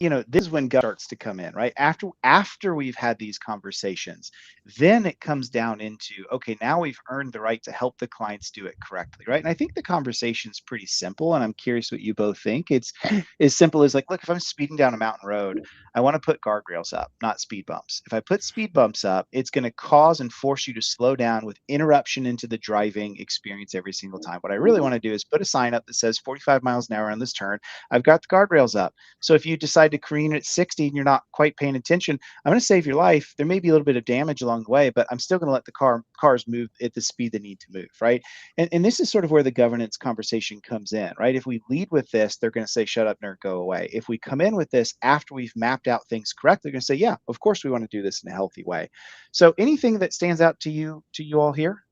Speaker 3: You know, this is when gut starts to come in, right? After we've had these conversations, then it comes down into, okay, now we've earned the right to help the clients do it correctly, right? And I think the conversation's pretty simple, and I'm curious what you both think. It's as simple as like, look, if I'm speeding down a mountain road, I want to put guardrails up, not speed bumps. If I put speed bumps up, it's going to cause and force you to slow down with interruption into the driving experience every single time. What I really want to do is put a sign up that says 45 miles an hour on this turn. I've got the guardrails up. So if you decide decide to careen at 60 and you're not quite paying attention, I'm going to save your life. There may be a little bit of damage along the way, but I'm still going to let the cars move at the speed they need to move, right? And this is sort of where the governance conversation comes in, right? If we lead with this, they're going to say, shut up, nerd, go away. If we come in with this after we've mapped out things correctly, they're going to say, yeah, of course we want to do this in a healthy way. So anything that stands out to you all here?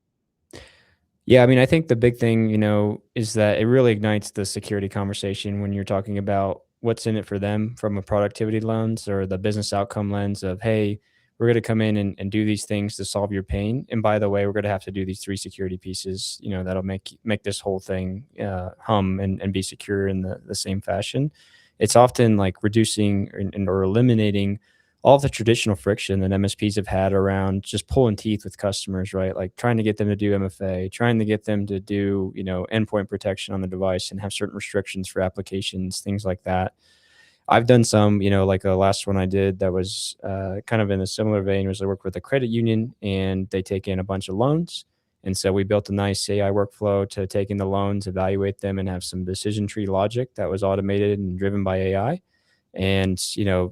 Speaker 4: Yeah, I mean, I think the big thing, is that it really ignites the security conversation when you're talking about what's in it for them from a productivity lens or the business outcome lens of, hey, we're going to come in and do these things to solve your pain. And by the way, we're going to have to do these 3 security pieces, that'll make this whole thing hum and be secure in the same fashion. It's often like reducing or eliminating all the traditional friction that MSPs have had around just pulling teeth with customers, right? Like trying to get them to do MFA, trying to get them to do, endpoint protection on the device and have certain restrictions for applications, things like that. I've done some, like the last one I did that was kind of in a similar vein was I worked with a credit union and they take in a bunch of loans. And so we built a nice AI workflow to take in the loans, evaluate them, and have some decision tree logic that was automated and driven by AI. And,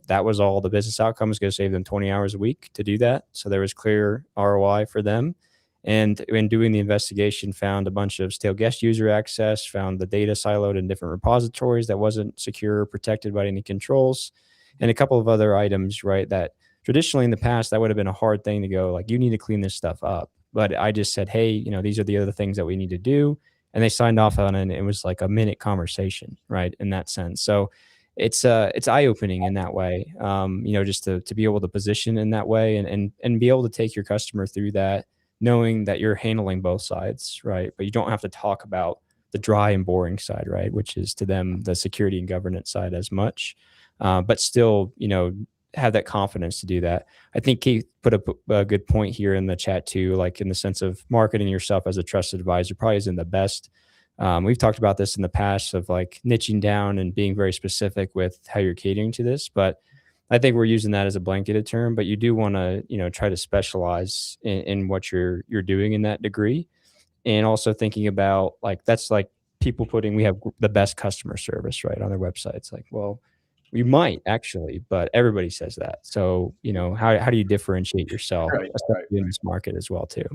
Speaker 4: that was all the business outcomes, going to save them 20 hours a week to do that. So there was clear ROI for them. And in doing the investigation, found a bunch of stale guest user access, found the data siloed in different repositories that wasn't secure or protected by any controls, and a couple of other items, right, that traditionally in the past, that would have been a hard thing to go, like, you need to clean this stuff up. But I just said, hey, these are the other things that we need to do. And they signed off on it. And it was like a minute conversation, right, in that sense. So it's eye-opening in that way, just to be able to position in that way and be able to take your customer through that, knowing that you're handling both sides, right? But you don't have to talk about the dry and boring side, right? Which is to them the security and governance side as much, but still, have that confidence to do that. I think Keith put a good point here in the chat too, like in the sense of marketing yourself as a trusted advisor probably isn't the best. We've talked about this in the past of like niching down and being very specific with how you're catering to this, but I think we're using that as a blanketed term, but you do want to, try to specialize in what you're doing in that degree. And also thinking about like, that's like people we have the best customer service, right, on their websites. Like, well, we might actually, but everybody says that. So, how do you differentiate yourself,
Speaker 5: Right,
Speaker 4: especially in this market as well too?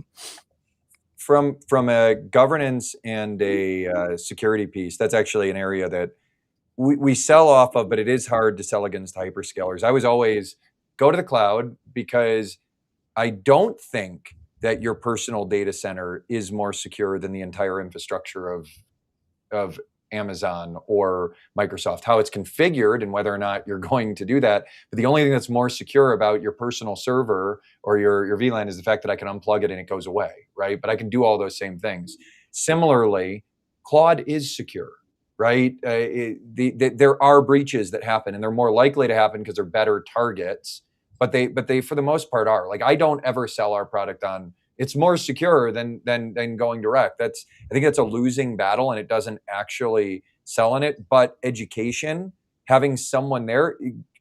Speaker 5: From a governance and a security piece, that's actually an area that we sell off of, but it is hard to sell against hyperscalers. I was always go to the cloud because I don't think that your personal data center is more secure than the entire infrastructure of Amazon or Microsoft, how it's configured and whether or not you're going to do that. But the only thing that's more secure about your personal server or your VLAN is the fact that I can unplug it and it goes away, right? But I can do all those same things. Similarly, Claude is secure, right? There are breaches that happen and they're more likely to happen because they're better targets, but they for the most part are. Like, I don't ever sell our product on it's more secure than going direct. I think that's a losing battle and it doesn't actually sell in it. But education, having someone there,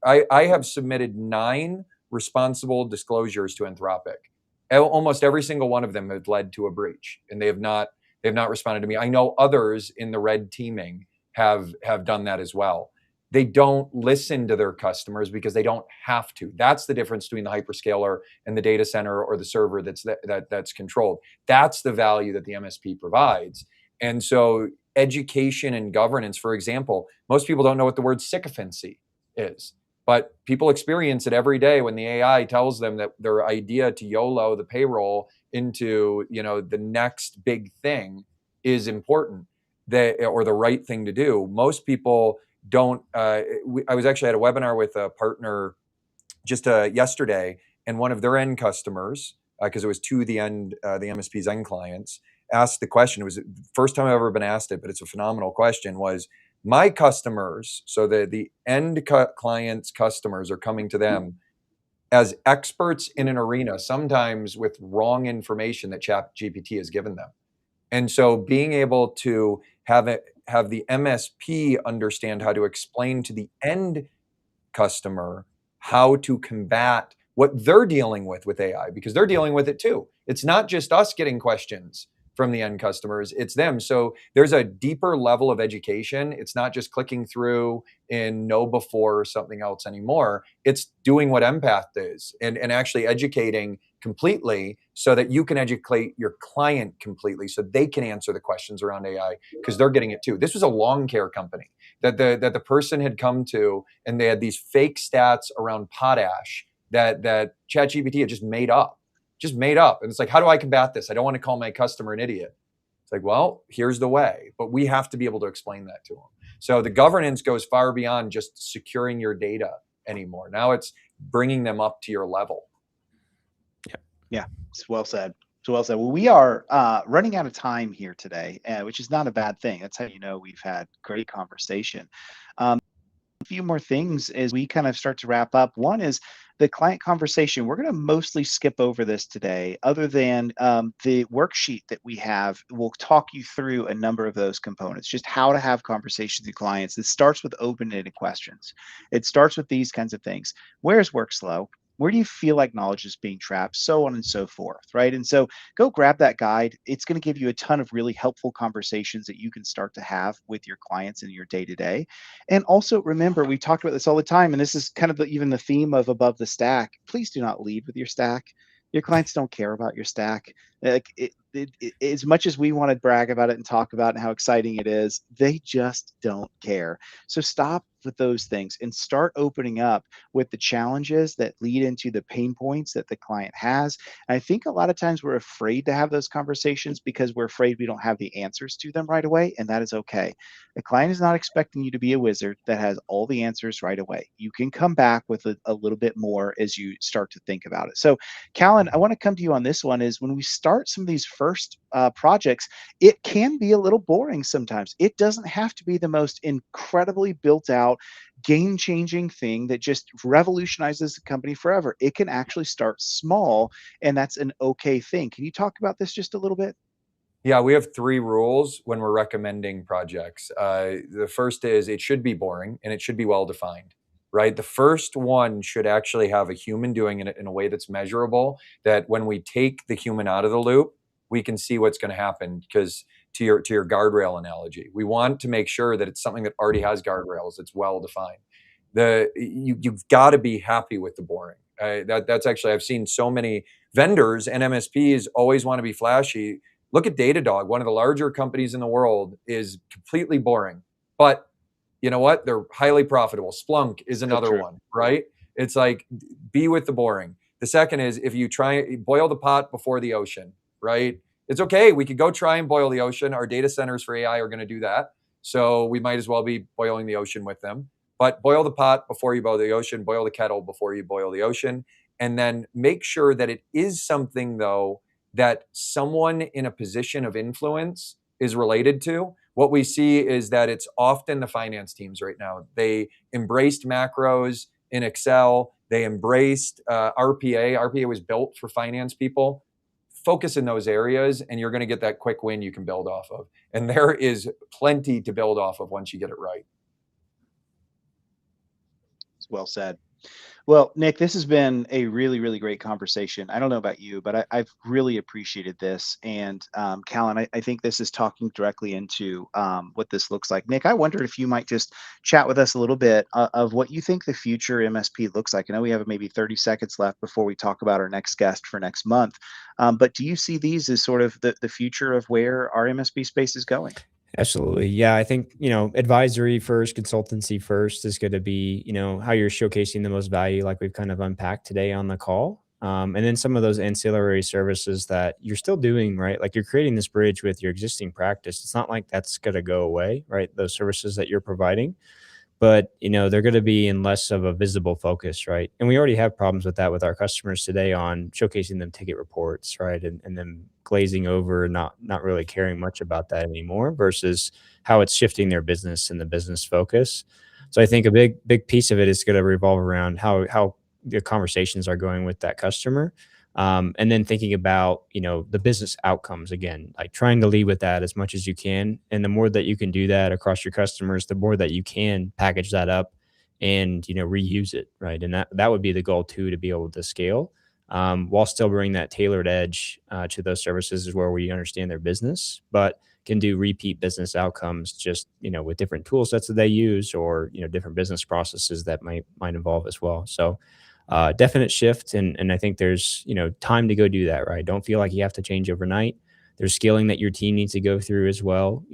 Speaker 5: I have submitted 9 responsible disclosures to Anthropic. Almost every single one of them has led to a breach, and they've not responded to me. I know others in the red teaming have done that as well. They don't listen to their customers because they don't have to. That's the difference between the hyperscaler and the data center or the server that's controlled. That's the value that the MSP provides. And so education and governance, for example, most people don't know what the word sycophancy is, but people experience it every day when the AI tells them that their idea to YOLO the payroll into, the next big thing is important, or the right thing to do. Most people don't. I was actually at a webinar with a partner just yesterday, and one of their end customers, because it was to the MSP's end clients, asked the question. It was the first time I've ever been asked it, but it's a phenomenal question. Was my customers, so the end clients' customers are coming to them as experts in an arena, sometimes with wrong information that ChatGPT has given them. And so being able to have the MSP understand how to explain to the end customer how to combat what they're dealing with AI, because they're dealing with it too. It's not just us getting questions from the end customers, it's them. So there's a deeper level of education. It's not just clicking through in know before or something else anymore. It's doing what empath is and actually educating completely so that you can educate your client completely so they can answer the questions around AI because they're getting it too. This was a lawn care company that the person had come to, and they had these fake stats around potash that ChatGPT had just made up. And it's like, how do I combat this? I don't want to call my customer an idiot. It's like, well, here's the way, but we have to be able to explain that to them. So the governance goes far beyond just securing your data anymore. Now it's bringing them up to your level.
Speaker 3: Yeah, it's well said. So well said. Well, we are running out of time here today, which is not a bad thing. That's how you know we've had great conversation. A few more things as we kind of start to wrap up. One is the client conversation. We're going to mostly skip over this today, other than the worksheet that we have will talk you through a number of those components, just how to have conversations with clients. It starts with open-ended questions. It starts with these kinds of things. Where's workflow? Where do you feel like knowledge is being trapped? So on and so forth, right? And so go grab that guide. It's going to give you a ton of really helpful conversations that you can start to have with your clients in your day-to-day. And also remember, we talked about this all the time, and this is kind of even the theme of above the stack. Please do not lead with your stack. Your clients don't care about your stack. Like as much as we want to brag about it and talk about it and how exciting it is, they just don't care. So stop with those things and start opening up with the challenges that lead into the pain points that the client has. And I think a lot of times we're afraid to have those conversations because we're afraid we don't have the answers to them right away, and that is okay. The client is not expecting you to be a wizard that has all the answers right away. You can come back with a little bit more as you start to think about it. So, Callen, I want to come to you on this one. Is when we start some of these first projects, it can be a little boring sometimes. It doesn't have to be the most incredibly built out, game changing thing that just revolutionizes the company forever. It can actually start small, and that's an okay thing. Can you talk about this just a little bit?
Speaker 5: Yeah, we have 3 rules when we're recommending projects. The first is it should be boring and it should be well defined, right? The first one should actually have a human doing it in a way that's measurable, that when we take the human out of the loop, we can see what's going to happen. Because to your guardrail analogy, we want to make sure that it's something that already has guardrails, it's well defined. You've got to be happy with the boring. That's actually, I've seen so many vendors and MSPs always want to be flashy. Look at Datadog, one of the larger companies in the world, is completely boring. But you know what? They're highly profitable. Splunk is another one, right? It's like, be with the boring. The second is, if you try boil the pot before the ocean, right? It's okay. We could go try and boil the ocean. Our data centers for AI are going to do that. So we might as well be boiling the ocean with them. But boil the pot before you boil the ocean, boil the kettle before you boil the ocean. And then make sure that it is something, though, that someone in a position of influence is related to. What we see is that it's often the finance teams right now. They embraced macros in Excel. They embraced RPA. RPA was built for finance people. Focus in those areas, and you're going to get that quick win you can build off of. And there is plenty to build off of once you get it right.
Speaker 3: It's well said. Well, Nick, this has been a really, really great conversation. I don't know about you, but I've really appreciated this. And Callen, I think this is talking directly into what this looks like. Nick, I wondered if you might just chat with us a little bit of what you think the future MSP looks like. I know we have maybe 30 seconds left before we talk about our next guest for next month. But do you see these as sort of the future of where our MSP space is going?
Speaker 4: Absolutely. Yeah, I think, advisory first, consultancy first is going to be, how you're showcasing the most value, like we've kind of unpacked today on the call. And then some of those ancillary services that you're still doing, right? Like you're creating this bridge with your existing practice. It's not like that's going to go away, right? Those services that you're providing, but they're going to be in less of a visible focus, right? And we already have problems with that with our customers today on showcasing them ticket reports, right? And them glazing over, not really caring much about that anymore, versus how it's shifting their business and the business focus. So I think a big piece of it is going to revolve around how the conversations are going with that customer. And then thinking about, the business outcomes again, like trying to lead with that as much as you can. And the more that you can do that across your customers, the more that you can package that up and, reuse it. Right. And that would be the goal too, to be able to scale. while still bringing that tailored edge to those services is where we understand their business, but can do repeat business outcomes just, with different tool sets that they use, or, different business processes that might involve as well. So definite shift. And I think there's, time to go do that, right? Don't feel like you have to change overnight. There's scaling that your team needs to go through as well,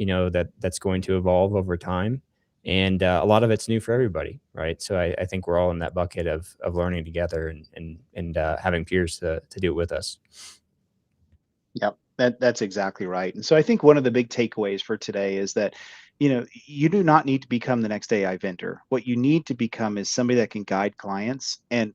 Speaker 4: that's going to evolve over time. And a lot of it's new for everybody, right? So I think we're all in that bucket of learning together and having peers to do it with us.
Speaker 3: Yep, that's exactly right. And so I think one of the big takeaways for today is that, you do not need to become the next AI vendor. What you need to become is somebody that can guide clients and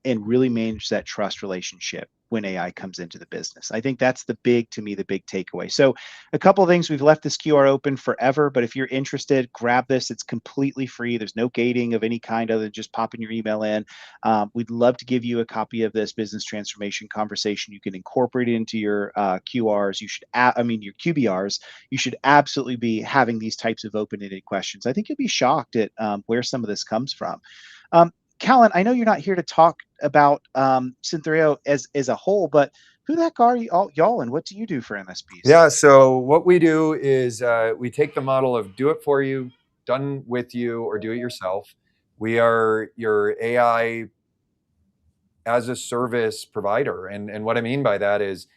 Speaker 3: really manage that trust relationship when AI comes into the business. I think that's the big takeaway. So a couple of things, we've left this QR open forever, but if you're interested, grab this. It's completely free. There's no gating of any kind other than just popping your email in. We'd love to give you a copy of this business transformation conversation. You can incorporate it into your QRs. You should, your QBRs. You should absolutely be having these types of open-ended questions. I think you'll be shocked at where some of this comes from. Callen, I know you're not here to talk about Synthreo as a whole, but who the heck are y'all and what do you do for MSPs?
Speaker 5: Yeah, so what we do is we take the model of do it for you, done with you, or do it yourself. We are your AI as a service provider. And what I mean by that is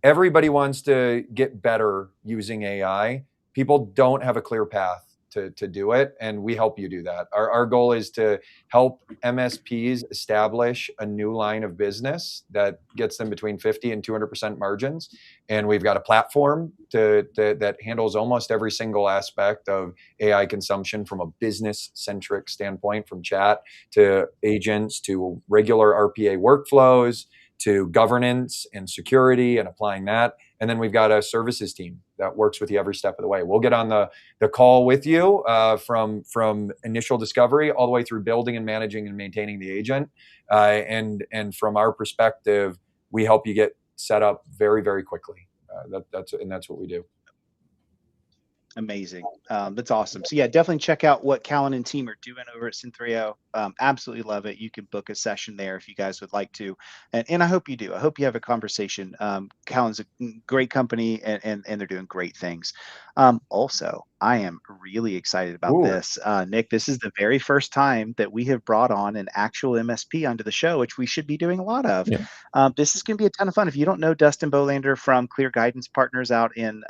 Speaker 5: everybody wants to get better using AI. People don't have a clear path to do it, and we help you do that. Our goal is to help MSPs establish a new line of business that gets them between 50 and 200% margins. And we've got a platform that handles almost every single aspect of AI consumption from a business-centric standpoint, from chat to agents to regular RPA workflows to governance and security and applying that. And then we've got a services team that works with you every step of the way. We'll get on the call with you from initial discovery all the way through building and managing and maintaining the agent. And from our perspective, we help you get set up very, very quickly. That's what we do.
Speaker 3: Amazing. That's awesome. So yeah, definitely check out what Callen and team are doing over at Synthreo. Absolutely love it. You can book a session there if you guys would like to. And I hope you do. I hope you have a conversation. Callen's a great company and they're doing great things. Also, I am really excited about this. Nick, this is the very first time that we have brought on an actual MSP onto the show, which we should be doing a lot of. Yeah. This is going to be a ton of fun. If you don't know Dustin Bolander from Clear Guidance Partners out in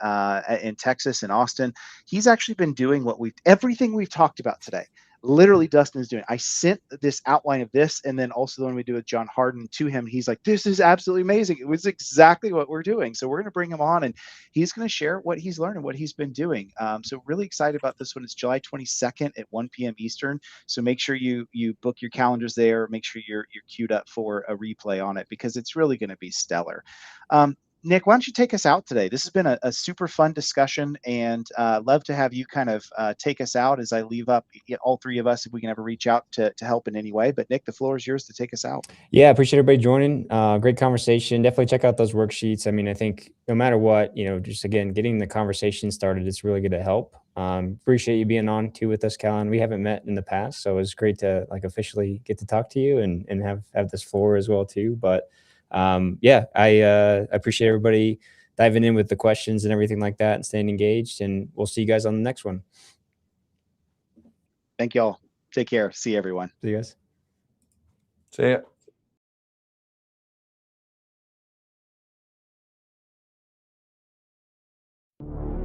Speaker 3: Texas and Austin, he's actually been doing everything we've talked about today. Literally, Dustin is doing. I sent this outline of this, and then also the one we do with John Harden to him. He's like, "This is absolutely amazing. It was exactly what we're doing." So we're going to bring him on, and he's going to share what he's learned and what he's been doing. So really excited about this one. It's July 22nd at 1 p.m. Eastern. So make sure you book your calendars there. Make sure you're queued up for a replay on it because it's really going to be stellar. Nick, why don't you take us out today? This has been a super fun discussion, and love to have you kind of take us out as I leave up all three of us if we can ever reach out to help in any way. But Nick, the floor is yours to take us out.
Speaker 4: Yeah, appreciate everybody joining. Great conversation. Definitely check out those worksheets. I mean, I think no matter what, just again, getting the conversation started, it's really going to help. Appreciate you being on too with us, Callen. We haven't met in the past, so it was great to officially get to talk to you and have this floor as well too. But yeah, I appreciate everybody diving in with the questions and everything like that and staying engaged, and we'll see you guys on the next one.
Speaker 3: Thank y'all. Take care. See everyone.
Speaker 4: See you guys.
Speaker 5: See ya.